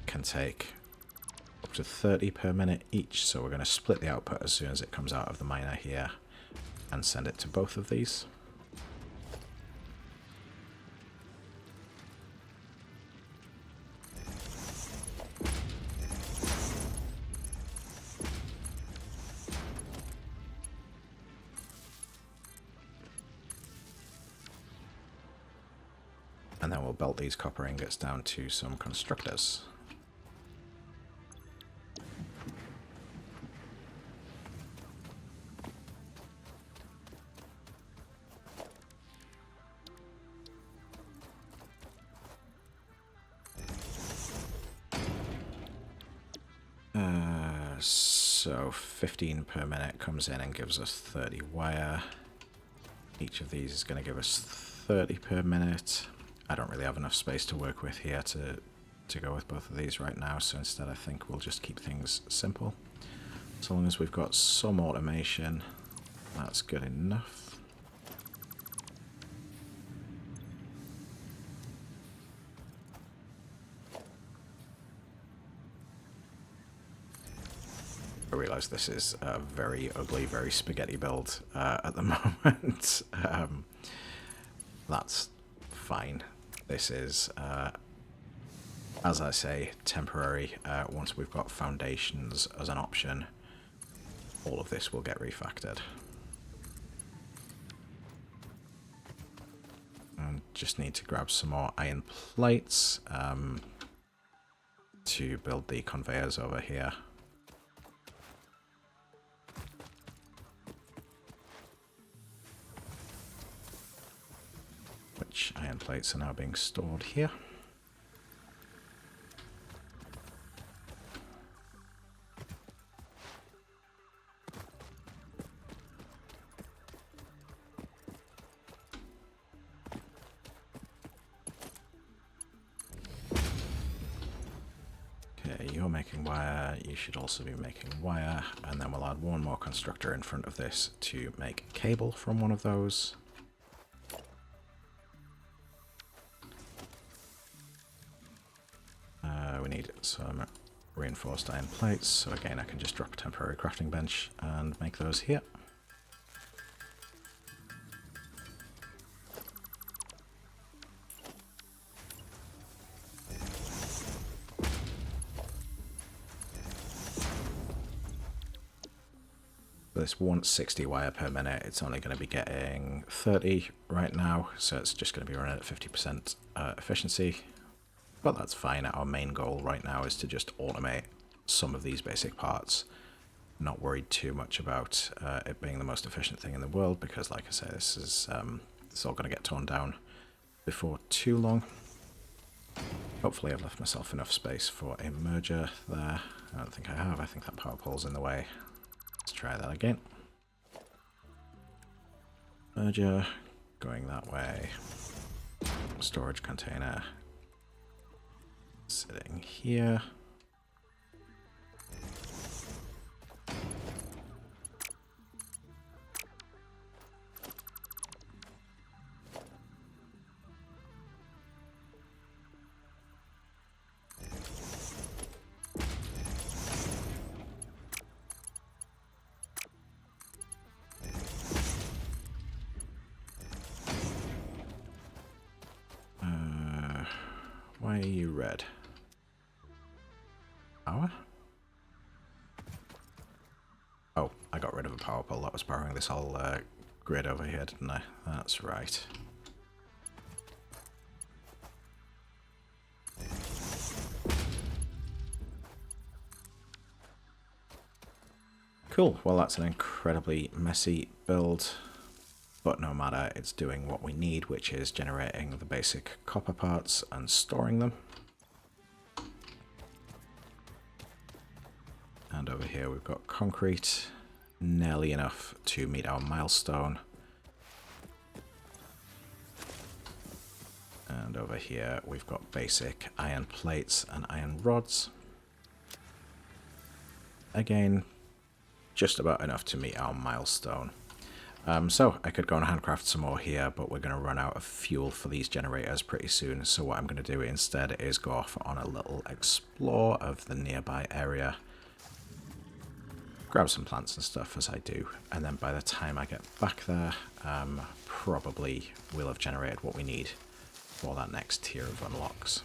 can take up to 30 per minute each. So we're going to split the output as soon as it comes out of the miner here and send it to both of these. And then we'll belt these copper ingots down to some constructors. So 15 per minute comes in and gives us 30 wire. Each of these is going to give us 30 per minute. I don't really have enough space to work with here to go with both of these right now, so instead I think we'll just keep things simple. So long as we've got some automation, that's good enough. I realise this is a very ugly, very spaghetti build at the moment. That's fine. This is, as I say, temporary. Once we've got foundations as an option, all of this will get refactored. And just need to grab some more iron plates to build the conveyors over here. Which iron plates are now being stored here. Okay, you're making wire, you should also be making wire, and then we'll add one more constructor in front of this to make cable from one of those. We need some reinforced iron plates, so again I can just drop a temporary crafting bench and make those here. This 160 wire per minute, it's only going to be getting 30 right now, so it's just going to be running at 50% efficiency. But that's fine. Our main goal right now is to just automate some of these basic parts. Not worried too much about it being the most efficient thing in the world, because like I say, this is it's all going to get torn down before too long. Hopefully I've left myself enough space for a merger there. I don't think I have. I think that power pole's in the way. Let's try that again. Merger, going that way. Storage container sitting here. Why are you red? Power? Oh, I got rid of a power pole. That was powering this whole grid over here, didn't I? That's right. Cool. Well, that's an incredibly messy build, but no matter, it's doing what we need, which is generating the basic copper parts and storing them. And over here we've got concrete, nearly enough to meet our milestone. And over here we've got basic iron plates and iron rods. Again, just about enough to meet our milestone. So I could go and handcraft some more here, but we're going to run out of fuel for these generators pretty soon. So what I'm going to do instead is go off on a little explore of the nearby area. Grab some plants and stuff as I do. And then by the time I get back there, probably we'll have generated what we need for that next tier of unlocks.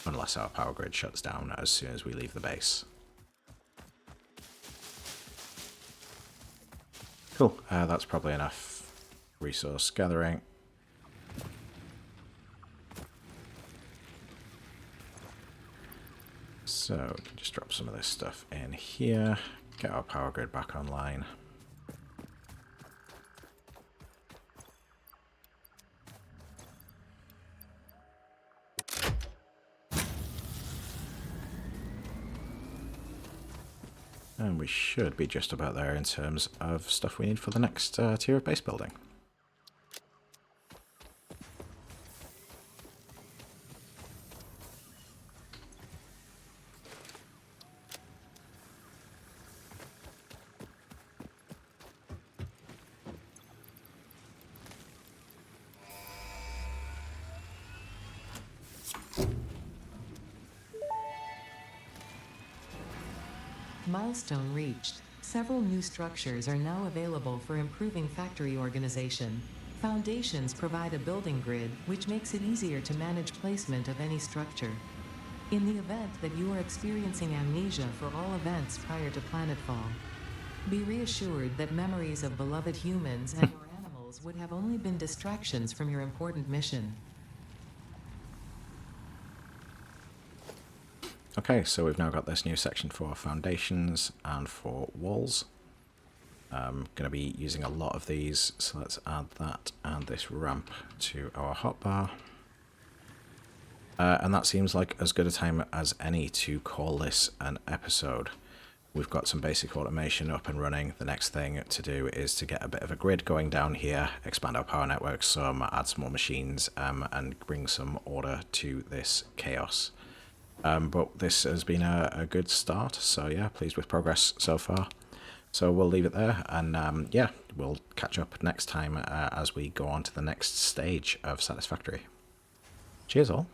Unless our power grid shuts down as soon as we leave the base. Cool, that's probably enough resource gathering. So we can just drop some of this stuff in here, get our power grid back online. And we should be just about there in terms of stuff we need for the next tier of base building. Milestone reached. Several new structures are now available for improving factory organization. Foundations provide a building grid, which makes it easier to manage placement of any structure. In the event that you are experiencing amnesia for all events prior to planetfall, be reassured that memories of beloved humans and or animals would have only been distractions from your important mission. Okay, so we've now got this new section for foundations and for walls. I'm going to be using a lot of these, so let's add that and this ramp to our hotbar. And that seems like as good a time as any to call this an episode. We've got some basic automation up and running. The next thing to do is to get a bit of a grid going down here, expand our power network some, add some more machines, and bring some order to this chaos. But this has been a good start, so yeah, pleased with progress so far. So we'll leave it there, and yeah, we'll catch up next time as we go on to the next stage of Satisfactory. Cheers all.